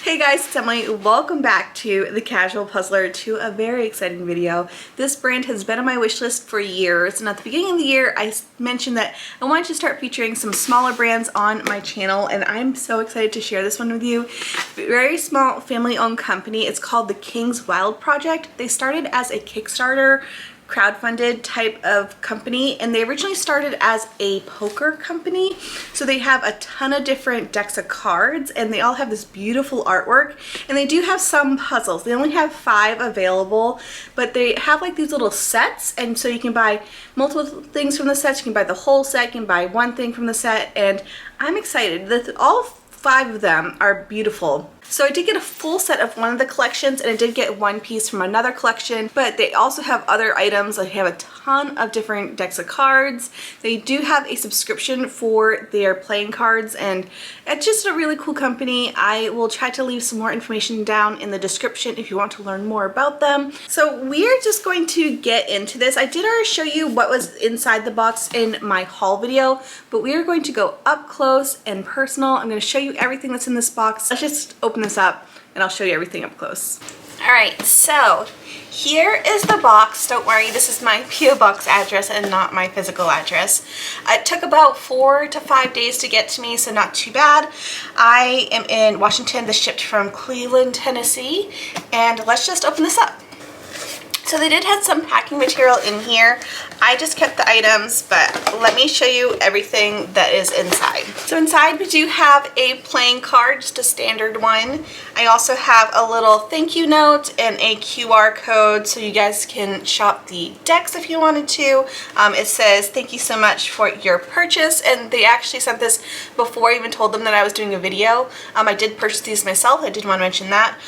Hey guys, it's Emily. Welcome back to The Casual Puzzler, to a very exciting video. This brand has been on my wish list for years, and at the beginning of the year I mentioned that I wanted to start featuring some smaller brands on my channel, and I'm so excited to share this one with you. Very small family-owned company. It's called the King's Wild Project. They started as a Kickstarter crowdfunded type of company, and they originally started as a poker company. So they have a ton of different decks of cards, and they all have this beautiful artwork, and they do have some puzzles. They only have 5 available, but they have like these little sets, and so you can buy multiple things from the sets. You can buy the whole set, you can buy one thing from the set, and I'm excited that all 5 of them are beautiful. So I did get a full set of one of the collections, and I did get one piece from another collection, but they also have other items. They have a ton of different decks of cards. They do have a subscription for their playing cards, and it's just a really cool company. I will try to leave some more information down in the description if you want to learn more about them. So we're just going to get into this. I did already show you what was inside the box in my haul video, but we are going to go up close and personal. I'm going to show you everything that's in this box. Let's just open this up and I'll show you everything up close. Alright, so here is the box. Don't worry, this is my P.O. Box address and not my physical address. It took about 4 to 5 days to get to me, so not too bad. I am in Washington. This shipped from Cleveland, Tennessee, and let's just open this up. So they did have some packing material in here. I just kept the items, but let me show you everything that is inside. So inside we do have a playing card, just a standard one. I also have a little thank you note and a QR code so you guys can shop the decks if you wanted to. It says thank you so much for your purchase, and they actually sent this before I even told them that I was doing a video. I did purchase these myself. I did want to mention that.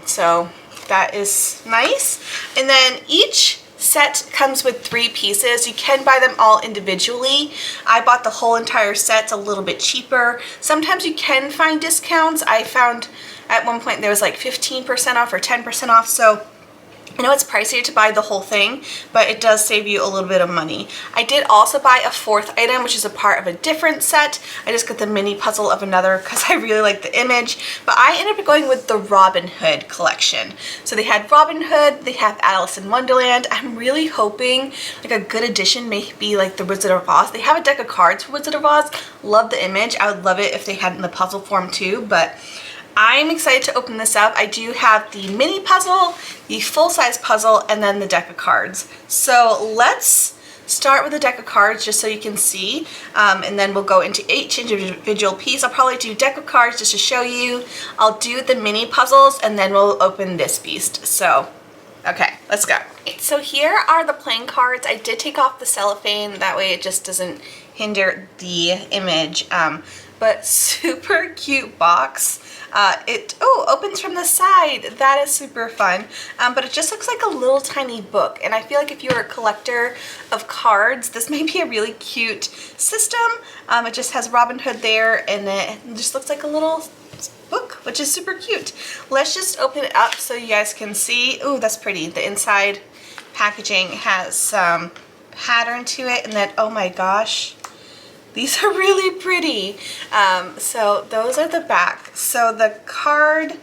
So that is nice. And then each set comes with 3 pieces. You can buy them all individually. I bought the whole entire set. It's a little bit cheaper. Sometimes you can find discounts. I found at one point there was like 15% off or 10% off, so I know it's pricier to buy the whole thing, but it does save you a little bit of money. I did also buy a 4th item, which is a part of a different set. I just got the mini puzzle of another because I really like the image, but I ended up going with the Robin Hood collection. So they had Robin Hood, they have Alice in Wonderland. I'm really hoping like a good addition may be like the Wizard of Oz. They have a deck of cards for Wizard of Oz. Love the image. I would love it if they had it in the puzzle form too, but I'm excited to open this up. I do have the mini puzzle, the full-size puzzle, and then the deck of cards. So let's start with the deck of cards just so you can see, and then we'll go into each individual piece. I'll probably do deck of cards just to show you. I'll do the mini puzzles, and then we'll open this beast. So, okay, let's go. So here are the playing cards. I did take off the cellophane, that way it just doesn't hinder the image. But super cute box. It opens from the side. That is super fun. But it just looks like a little tiny book, and I feel like if you're a collector of cards, this may be a really cute system. It just has Robin Hood there, and it just looks like a little book, which is super cute. Let's just open it up so you guys can see. Ooh, that's pretty. The inside packaging has some pattern to it, and then oh my gosh, these are really pretty. So those are the back. So the card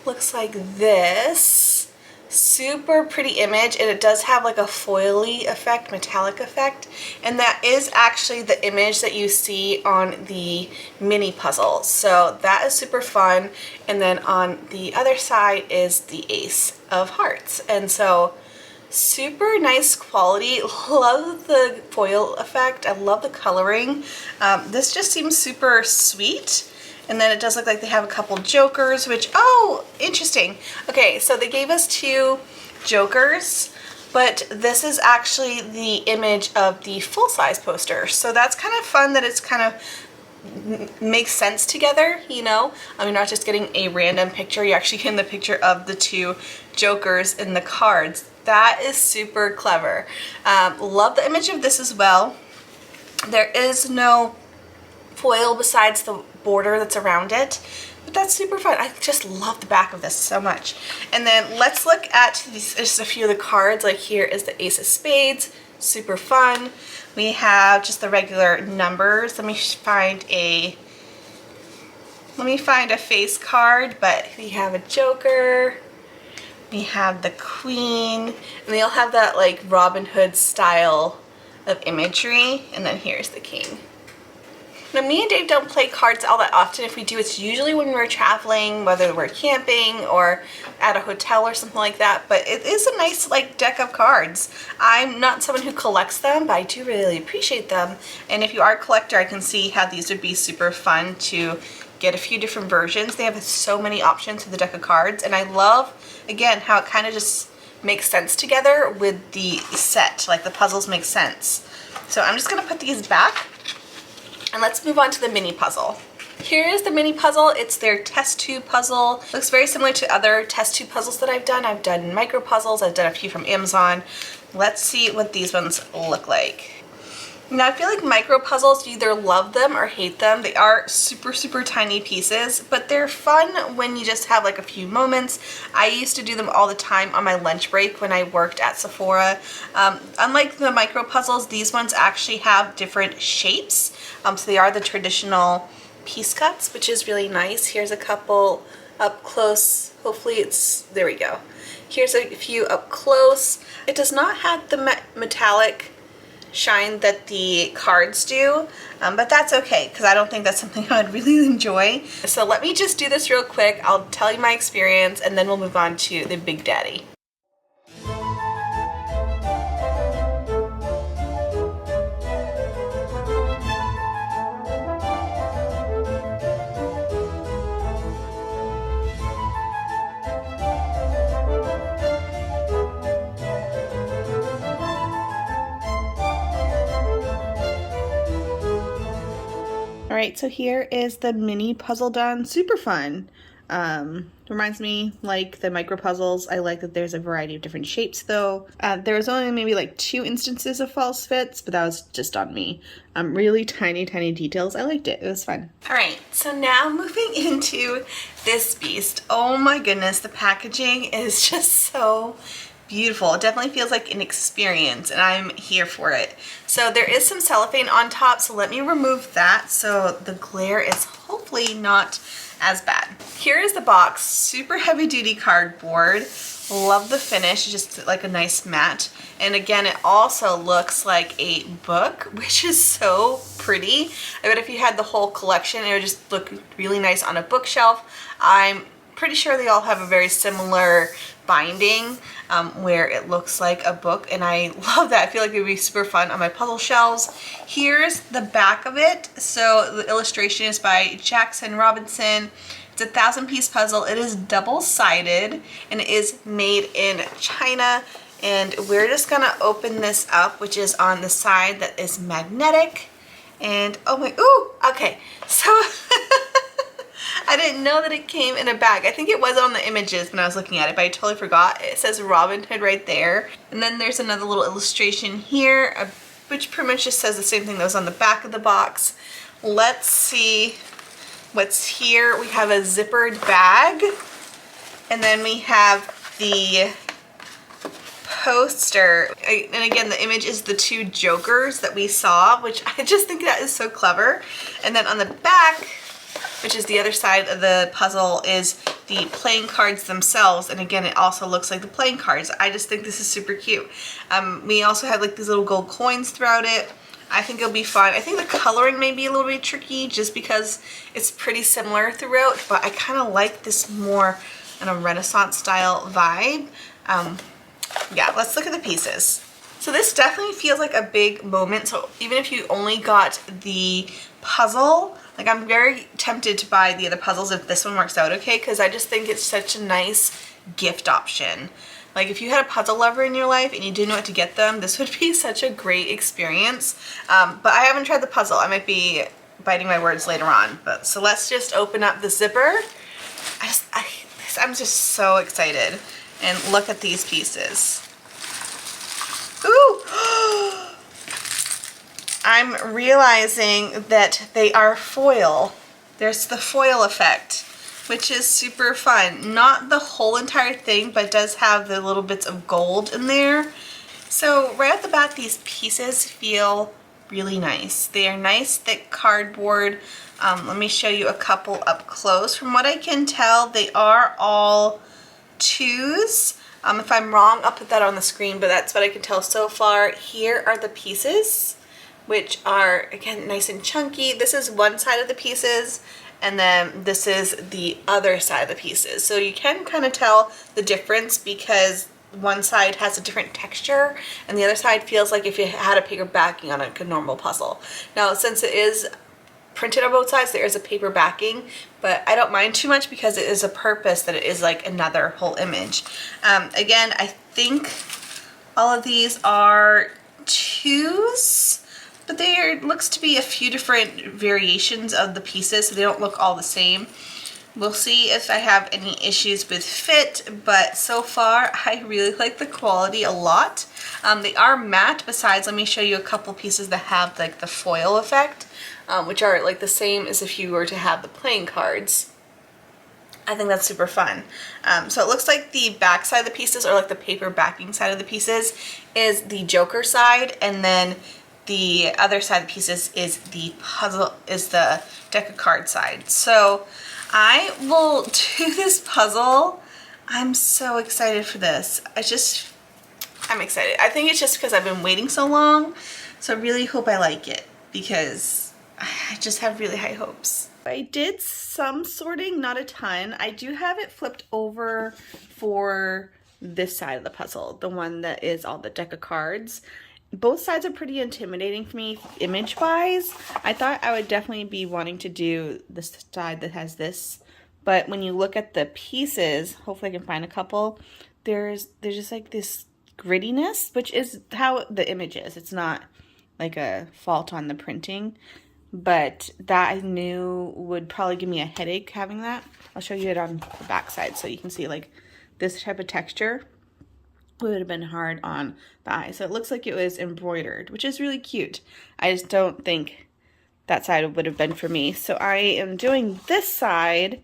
looks like this. Super pretty image, and it does have like a foily effect, metallic effect, and that is actually the image that you see on the mini puzzle. So that is super fun. And then on the other side is the Ace of Hearts, and so super nice quality. Love the foil effect. I love the coloring. This just seems super sweet. And then it does look like they have a couple jokers, which, oh, interesting. Okay, so they gave us 2 jokers, but this is actually the image of the full-size poster. So that's kind of fun that it's kind of makes sense together, you know? You're not just getting a random picture, you're actually getting the picture of the 2 jokers in the cards. That is super clever. Love the image of this as well. There is no foil besides the border that's around it, but that's super fun. I just love the back of this so much. And then let's look at these, just a few of the cards. Like here is the Ace of Spades, super fun. We have just the regular numbers. Let me find a let me find a face card, but we have a Joker, we have the Queen, and they all have that like Robin Hood style of imagery, and then here's the King. Now, me and Dave don't play cards all that often. If we do, it's usually when we're traveling, whether we're camping or at a hotel or something like that. But it is a nice like deck of cards. I'm not someone who collects them, but I do really appreciate them. And if you are a collector, I can see how these would be super fun to get a few different versions. They have so many options for the deck of cards. And I love, again, how it kind of just makes sense together with the set. Like the puzzles make sense. So I'm just going to put these back. And let's move on to the mini puzzle. Here is the mini puzzle. It's their test tube puzzle. Looks very similar to other test tube puzzles that I've done. I've done micro puzzles. I've done a few from Amazon. Let's see what these ones look like. Now, I feel like micro puzzles, you either love them or hate them. They are super, super tiny pieces, but they're fun when you just have like a few moments. I used to do them all the time on my lunch break when I worked at Sephora. Unlike the micro puzzles, these ones actually have different shapes. So they are the traditional piece cuts, which is really nice. Here's a couple up close. Hopefully it's, there we go. Here's a few up close. It does not have the metallic shine that the cards do, but that's okay because I don't think that's something I would really enjoy. So let me just do this real quick. I'll tell you my experience and then we'll move on to the Big Daddy. Alright, so here is the mini puzzle done. Super fun. Reminds me like the micro puzzles. I like that there's a variety of different shapes though. There was only maybe like 2 instances of false fits, but that was just on me. Really tiny, tiny details. I liked it. It was fun. Alright, so now moving into this beast. Oh my goodness, the packaging is just so beautiful. It definitely feels like an experience and I'm here for it. So there is some cellophane on top, so let me remove that so the glare is hopefully not as bad. Here is the box. Super heavy duty cardboard. Love the finish, just like a nice matte. And again, it also looks like a book, which is so pretty. I bet if you had the whole collection, it would just look really nice on a bookshelf. I'm pretty sure they all have a very similar binding where it looks like a book, and I love that. I feel like it would be super fun on my puzzle shelves. Here's the back of it. So the illustration is by Jackson Robinson. It's a 1,000-piece puzzle. It is double-sided and it is made in China, and we're just gonna open this up, which is on the side that is magnetic. And oh my, ooh, okay, so I didn't know that it came in a bag. I think it was on the images when I was looking at it, but I totally forgot. It says Robin Hood right there. And then there's another little illustration here, which pretty much just says the same thing that was on the back of the box. Let's see what's here. We have a zippered bag, and then we have the poster. And again, the image is the 2 jokers that we saw, which I just think that is so clever. And then on the back, which is the other side of the puzzle, is the playing cards themselves. And again, it also looks like the playing cards. I just think this is super cute. We also have like these little gold coins throughout it. I think it'll be fun. I think the coloring may be a little bit tricky just because it's pretty similar throughout, but I kind of like this more in a Renaissance style vibe. Yeah, let's look at the pieces. So this definitely feels like a big moment. So even if you only got the puzzle, like I'm very tempted to buy the other puzzles if this one works out okay, because I just think it's such a nice gift option. Like if you had a puzzle lover in your life and you didn't know what to get them, this would be such a great experience. But I haven't tried the puzzle. I might be biting my words later on. But so let's just open up the zipper. I'm just so excited. And look at these pieces. Ooh! I'm realizing that they are foil. There's the foil effect, which is super fun. Not the whole entire thing, but does have the little bits of gold in there. So right off the bat, these pieces feel really nice. They are nice, thick cardboard. Let me show you a couple up close. From what I can tell, they are all 2s. If I'm wrong, I'll put that on the screen, but that's what I can tell so far. Here are the pieces, which are, again, nice and chunky. This is one side of the pieces, and then this is the other side of the pieces. So you can kind of tell the difference because one side has a different texture and the other side feels like if you had a paper backing on a normal puzzle. Now, since it is printed on both sides, there is a paper backing, but I don't mind too much because it is a purpose that it is like another whole image. Again, I think all of these are 2s, but there looks to be a few different variations of the pieces, so they don't look all the same. We'll see if I have any issues with fit, but so far I really like the quality a lot. They are matte. Besides, let me show you a couple pieces that have like the foil effect, which are like the same as if you were to have the playing cards. I think that's super fun. So it looks like the back side of the pieces, or like the paper backing side of the pieces, is the Joker side, and then the other side of the pieces is the deck of cards side. So I will do this puzzle. I'm so excited for this. I'm excited. I think it's just because I've been waiting so long. So I really hope I like it because I just have really high hopes. I did some sorting, not a ton. I do have it flipped over for this side of the puzzle, the one that is all the deck of cards. Both sides are pretty intimidating for me image-wise. I thought I would definitely be wanting to do the side that has this, but when you look at the pieces, hopefully I can find a couple, there's just like this grittiness, which is how the image is. It's not like a fault on the printing, but that I knew would probably give me a headache having that. I'll show you it on the back side so you can see like this type of texture would have been hard on the eye. So it looks like it was embroidered, which is really cute. I just don't think that side would have been for me. So I am doing this side,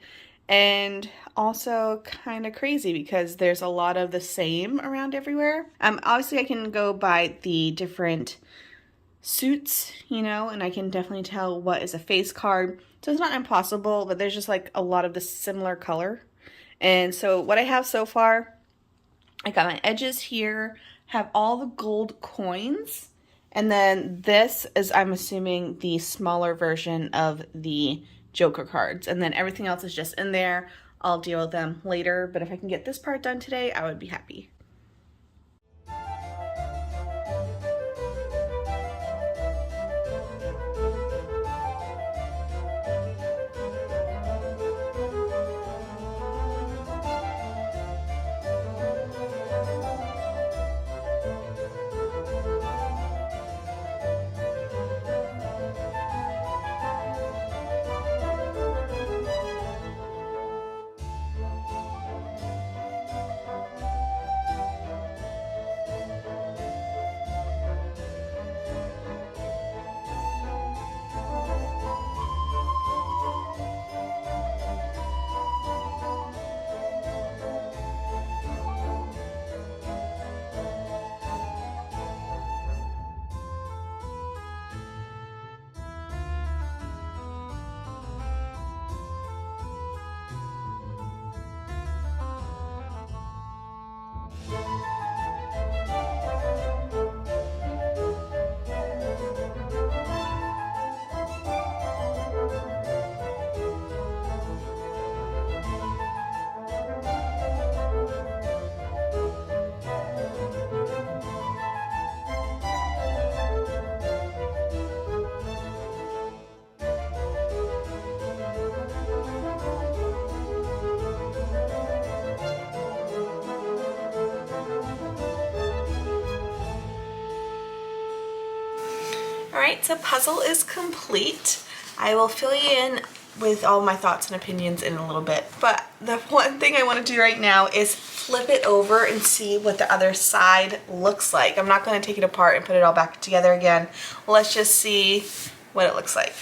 and also kind of crazy because there's a lot of the same around everywhere. Obviously I can go by the different suits, you know, and I can definitely tell what is a face card. So it's not impossible, but there's just like a lot of the similar color. And so what I have so far, I got my edges here, have all the gold coins, and then this is, I'm assuming, the smaller version of the Joker cards, and then everything else is just in there. I'll deal with them later, but if I can get this part done today, I would be happy. Alright, so puzzle is complete. I will fill you in with all my thoughts and opinions in a little bit, but the one thing I want to do right now is flip it over and see what the other side looks like. I'm not going to take it apart and put it all back together again. Let's just see what it looks like.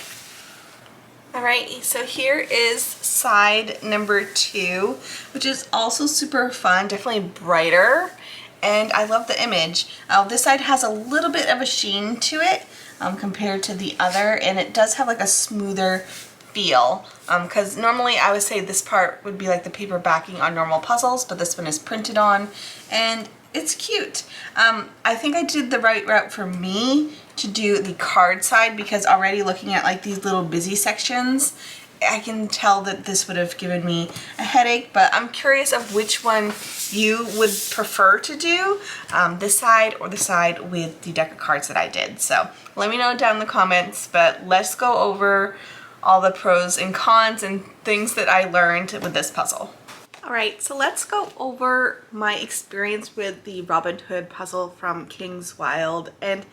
Alright, so here is side number 2, which is also super fun, definitely brighter, and I love the image. This side has a little bit of a sheen to it. compared to the other, and it does have like a smoother feel, because normally I would say this part would be like the paper backing on normal puzzles, but this one is printed on, and it's cute. I think I did the right route for me to do the card side, because already looking at like these little busy sections, I can tell that this would have given me a headache, but I'm curious of which one you would prefer to do, this side or the side with the deck of cards that I did. So let me know down in the comments, but let's go over all the pros and cons and things that I learned with this puzzle. Alright, so let's go over my experience with the Robin Hood puzzle from King's Wild, and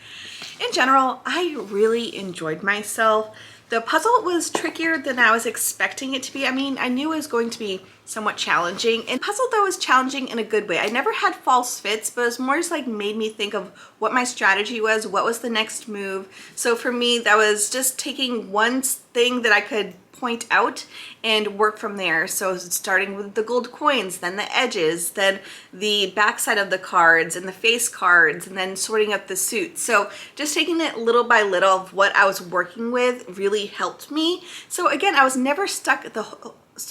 in general, I really enjoyed myself. The puzzle was trickier than I was expecting it to be. I mean, I knew it was going to be somewhat challenging, and the puzzle though was challenging in a good way. I never had false fits, but it was more just like made me think of what my strategy was, what was the next move. So for me, that was just taking one thing that I could point out and work from there. So starting with the gold coins, then the edges, then the backside of the cards and the face cards, and then sorting up the suit. So just taking it little by little of what I was working with really helped me. So again, I was never stuck at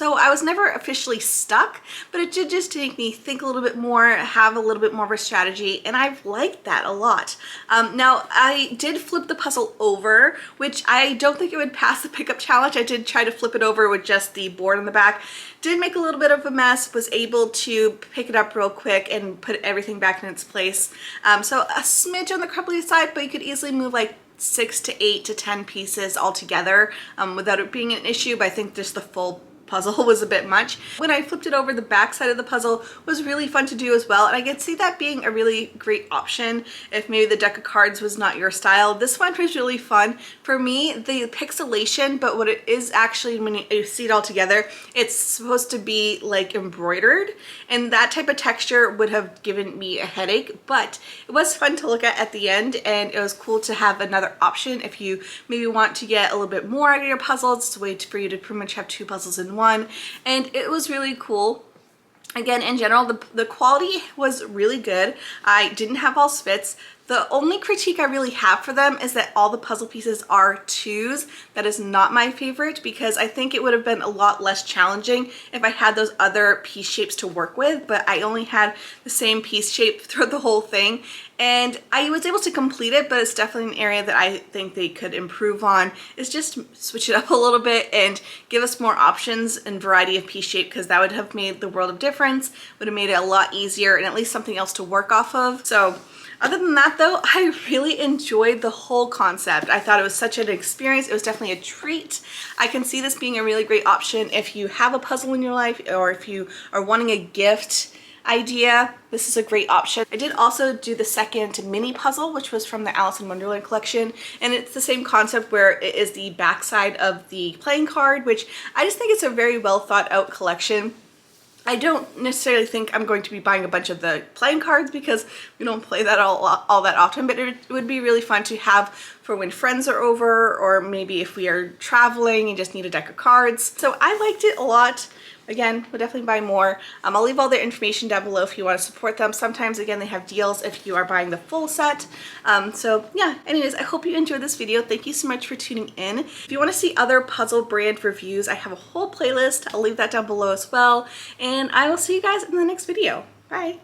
I was never officially stuck, but it did just make me think a little bit more, have a little bit more of a strategy, and I've liked that a lot. Now, I did flip the puzzle over, which I don't think it would pass the pickup challenge. I did try to flip it over with just the board on the back. Did make a little bit of a mess, was able to pick it up real quick and put everything back in its place. So a smidge on the crumbly side, but you could easily move like 6 to 8 to 10 pieces all together without it being an issue, but I think just the full puzzle was a bit much. When I flipped it over, the back side of the puzzle was really fun to do as well, and I could see that being a really great option if maybe the deck of cards was not your style. This one was really fun. For me, the pixelation, but what it is actually, when you see it all together, it's supposed to be like embroidered, and that type of texture would have given me a headache, but it was fun to look at the end, and it was cool to have another option if you maybe want to get a little bit more out of your puzzles. It's a way for you to pretty much have 2 puzzles in one, and it was really cool. Again, in general, the quality was really good. I didn't have all fits. The only critique I really have for them is that all the puzzle pieces are 2s. That is not my favorite, because I think it would have been a lot less challenging if I had those other piece shapes to work with, but I only had the same piece shape throughout the whole thing, and I was able to complete it, but it's definitely an area that I think they could improve on, is just switch it up a little bit and give us more options and variety of piece shape, because that would have made the world of difference, would have made it a lot easier and at least something else to work off of. So other than that though, I really enjoyed the whole concept. I thought it was such an experience. It was definitely a treat. I can see this being a really great option if you have a puzzle in your life, or if you are wanting a gift idea. This is a great option. I did also do the second mini puzzle, which was from the Alice in Wonderland collection, and it's the same concept where it is the backside of the playing card, which I just think it's a very well thought out collection. I don't necessarily think I'm going to be buying a bunch of the playing cards, because we don't play that all that often, but it would be really fun to have for when friends are over, or maybe if we are traveling and just need a deck of cards. So I liked it a lot. Again, we'll definitely buy more. I'll leave all their information down below if you want to support them. Sometimes, again, they have deals if you are buying the full set. So yeah, anyways, I hope you enjoyed this video. Thank you so much for tuning in. If you want to see other puzzle brand reviews, I have a whole playlist. I'll leave that down below as well. And I will see you guys in the next video. Bye.